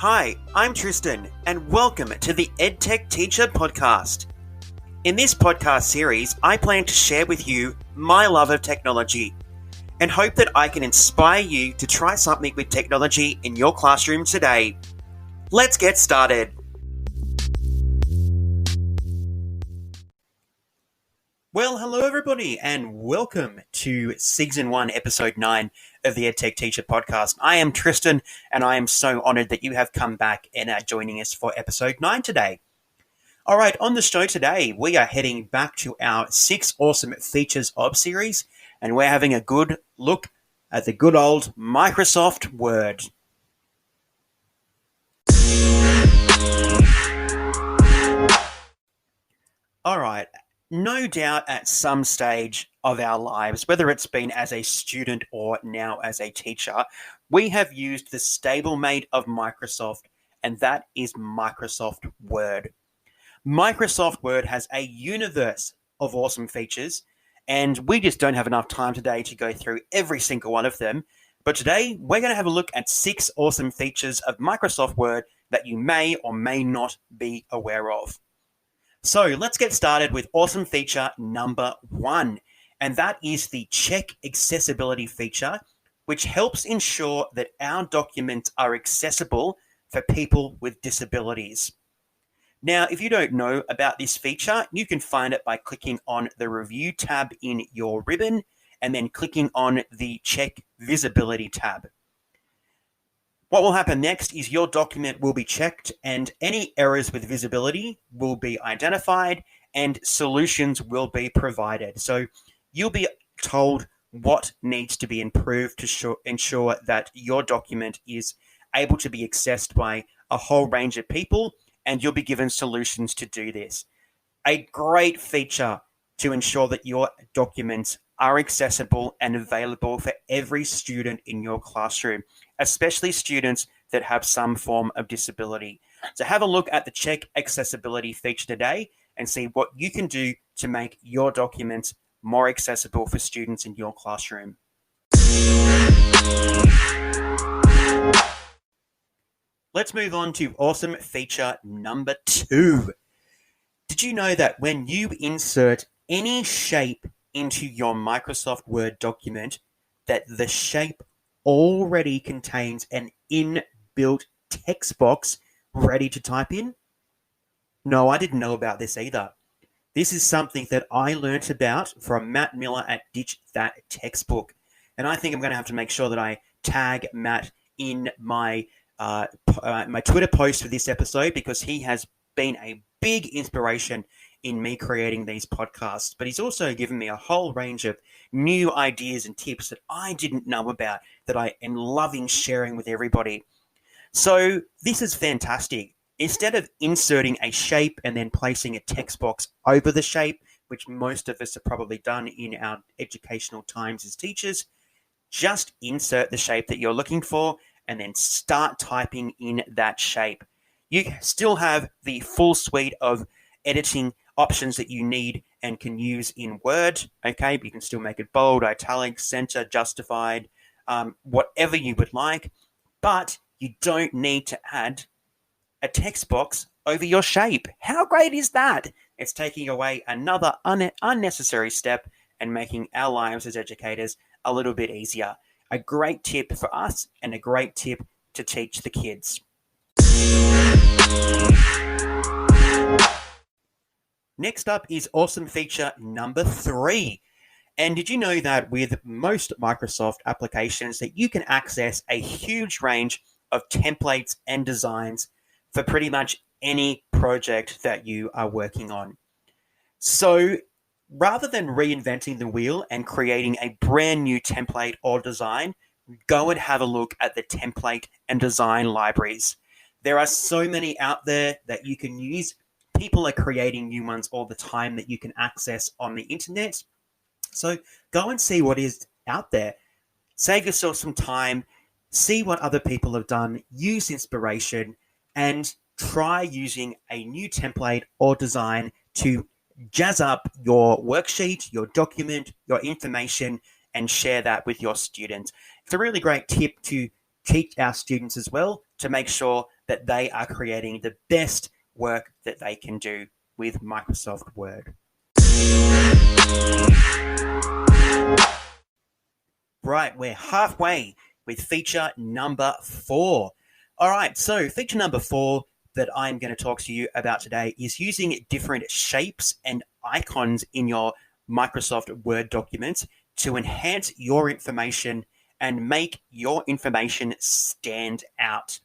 Hi, I'm Tristan, and welcome to the EdTech Teacher Podcast. In this podcast series, I plan to share with you my love of technology and hope that I can inspire you to try something with technology in your classroom today. Let's get started. Well, hello everybody, and welcome to Season 1, Episode 9 of the EdTech Teacher Podcast. I am Tristan, and I am so honoured that you have come back and are joining us for Episode 9 today. All right, on the show today, we are heading back to our 6 Awesome Features of series, and we're having a good look at the good old Microsoft Word. All right. No doubt at some stage of our lives, whether it's been as a student or now as a teacher, we have used the stablemate of Microsoft, and that is Microsoft Word. Microsoft Word has a universe of awesome features, and we just don't have enough time today to go through every single one of them. But today, we're going to have a look at 6 awesome features of Microsoft Word that you may or may not be aware of. So let's get started with awesome feature number 1, and that is the Check Accessibility feature, which helps ensure that our documents are accessible for people with disabilities. Now, if you don't know about this feature, you can find it by clicking on the Review tab in your ribbon and then clicking on the Check Visibility tab. What will happen next is your document will be checked and any errors with visibility will be identified and solutions will be provided. So you'll be told what needs to be improved to ensure that your document is able to be accessed by a whole range of people, and you'll be given solutions to do this. A great feature to ensure that your documents are accessible and available for every student in your classroom, especially students that have some form of disability. So have a look at the Check Accessibility feature today and see what you can do to make your documents more accessible for students in your classroom. Let's move on to awesome feature number 2. Did you know that when you insert any shape into your Microsoft Word document, that the shape already contains an inbuilt text box ready to type in? No, I didn't know about this either. This is something that I learnt about from Matt Miller at Ditch That Textbook. And I think I'm going to have to make sure that I tag Matt in my Twitter post for this episode, because he has been a big inspiration in me creating these podcasts. But he's also given me a whole range of new ideas and tips that I didn't know about that I am loving sharing with everybody. So this is fantastic. Instead of inserting a shape and then placing a text box over the shape, which most of us have probably done in our educational times as teachers, just insert the shape that you're looking for and then start typing in that shape. You still have the full suite of editing options that you need and can use in Word, okay? But you can still make it bold, italic, center, justified, whatever you would like, but you don't need to add a text box over your shape. How great is that? It's taking away another unnecessary step and making our lives as educators a little bit easier. A great tip for us and a great tip to teach the kids. Next up is awesome feature number 3. And did you know that with most Microsoft applications that you can access a huge range of templates and designs for pretty much any project that you are working on? So rather than reinventing the wheel and creating a brand new template or design, go and have a look at the template and design libraries. There are so many out there that you can use. People are creating new ones all the time that you can access on the internet. So go and see what is out there. Save yourself some time, see what other people have done, use inspiration, and try using a new template or design to jazz up your worksheet, your document, your information, and share that with your students. It's a really great tip to teach our students as well, to make sure that they are creating the best work that they can do with Microsoft Word. Right, we're halfway with feature number 4. All right, so feature number 4 that I'm going to talk to you about today is using different shapes and icons in your Microsoft Word documents to enhance your information and make your information stand out.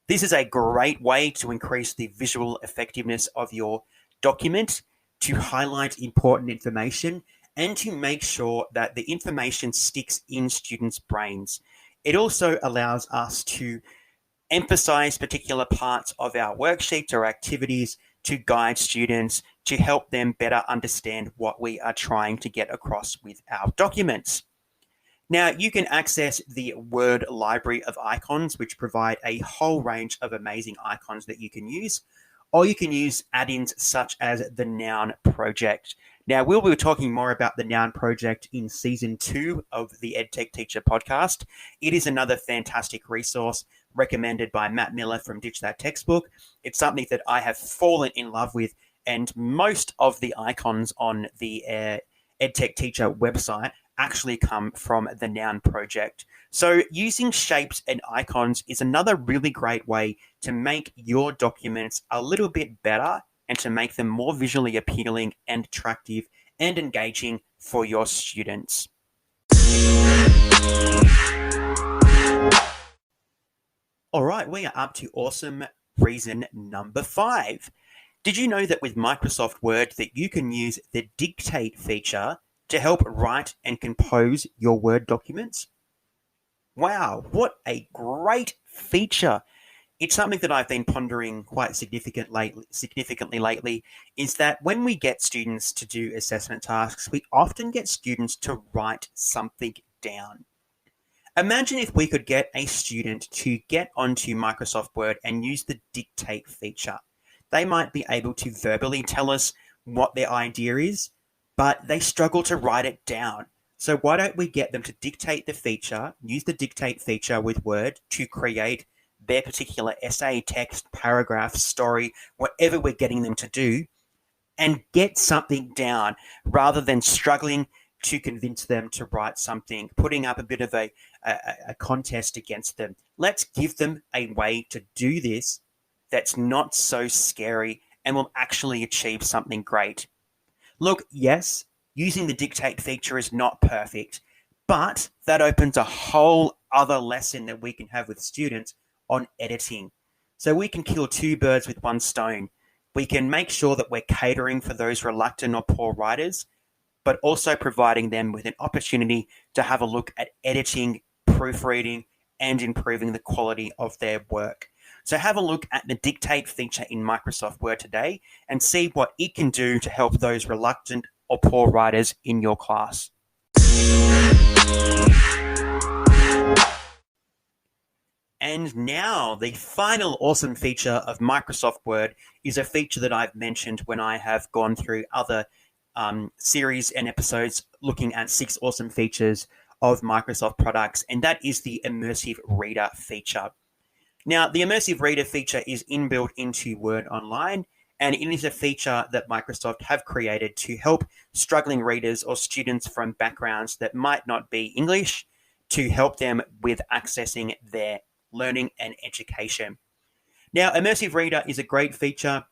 This is a great way to increase the visual effectiveness of your document, to highlight important information, and to make sure that the information sticks in students' brains. It also allows us to emphasize particular parts of our worksheets or activities to guide students, to help them better understand what we are trying to get across with our documents. Now, you can access the Word library of icons, which provide a whole range of amazing icons that you can use, or you can use add-ins such as the Noun Project. Now, we'll be talking more about the Noun Project in Season 2 of the EdTech Teacher podcast. It is another fantastic resource recommended by Matt Miller from Ditch That Textbook. It's something that I have fallen in love with, and most of the icons on the EdTech Teacher website actually come from the Noun Project. So using shapes and icons is another really great way to make your documents a little bit better and to make them more visually appealing and attractive and engaging for your students. All right, we are up to awesome reason number 5. Did you know that with Microsoft Word that you can use the dictate feature to help write and compose your Word documents? Wow, what a great feature. It's something that I've been pondering quite significantly lately, is that when we get students to do assessment tasks, we often get students to write something down. Imagine if we could get a student to get onto Microsoft Word and use the dictate feature. They might be able to verbally tell us what their idea is, but they struggle to write it down. So why don't we get them to dictate the feature, use the dictate feature with Word to create their particular essay, text, paragraph, story, whatever we're getting them to do, and get something down rather than struggling to convince them to write something, putting up a bit of a contest against them. Let's give them a way to do this that's not so scary and will actually achieve something great. Look, yes, using the dictate feature is not perfect, but that opens a whole other lesson that we can have with students on editing. So we can kill 2 birds with 1 stone. We can make sure that we're catering for those reluctant or poor writers, but also providing them with an opportunity to have a look at editing, proofreading, and improving the quality of their work. So have a look at the dictate feature in Microsoft Word today and see what it can do to help those reluctant or poor writers in your class. And now the final awesome feature of Microsoft Word is a feature that I've mentioned when I have gone through other series and episodes looking at 6 awesome features of Microsoft products, and that is the Immersive Reader feature. Now, the Immersive Reader feature is inbuilt into Word Online, and it is a feature that Microsoft have created to help struggling readers or students from backgrounds that might not be English to help them with accessing their learning and education. Now, Immersive Reader is a great feature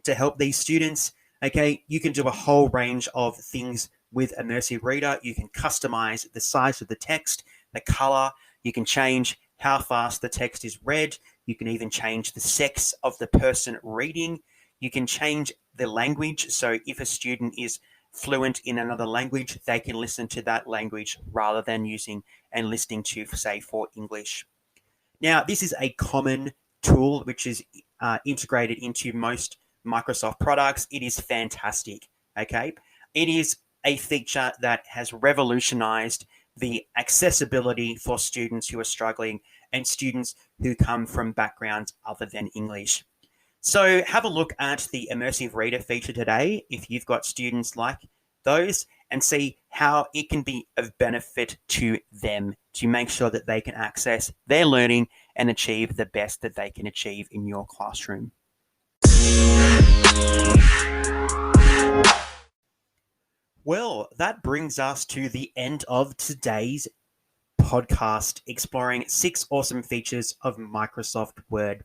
to help these students. Okay, you can do a whole range of things with Immersive Reader. You can customize the size of the text, the color. You can change how fast the text is read. You can even change the sex of the person reading. You can change the language. So if a student is fluent in another language, they can listen to that language rather than using and listening to, say, for English. Now, this is a common tool which is integrated into most Microsoft products. It is fantastic, okay? It is a feature that has revolutionized the accessibility for students who are struggling and students who come from backgrounds other than English. So have a look at the Immersive Reader feature today if you've got students like those, and see how it can be of benefit to them to make sure that they can access their learning and achieve the best that they can achieve in your classroom. Well, that brings us to the end of today's podcast, exploring 6 awesome features of Microsoft Word.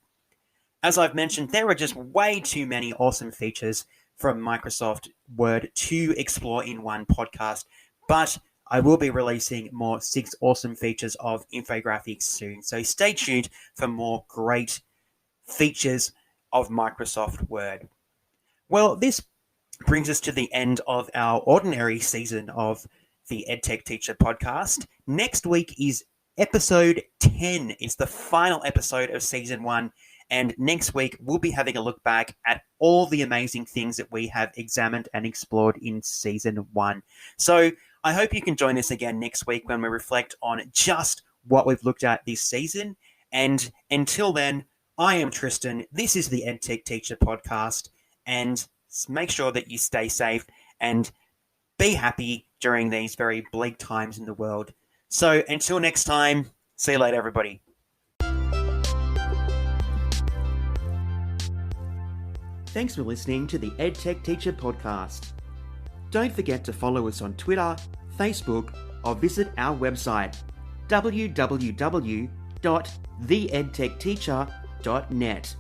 As I've mentioned, there are just way too many awesome features from Microsoft Word to explore in one podcast, but I will be releasing more 6 awesome features of infographics soon. So stay tuned for more great features of Microsoft Word. Well, this brings us to the end of our ordinary season of the EdTech Teacher podcast. Next week is episode 10. It's the final episode of season 1. And next week, we'll be having a look back at all the amazing things that we have examined and explored in season 1. So I hope you can join us again next week when we reflect on just what we've looked at this season. And until then, I am Tristan. This is the EdTech Teacher podcast. And make sure that you stay safe and be happy during these very bleak times in the world. So until next time, see you later, everybody. Thanks for listening to the EdTech Teacher podcast. Don't forget to follow us on Twitter, Facebook, or visit our website, www.theedtechteacher.net.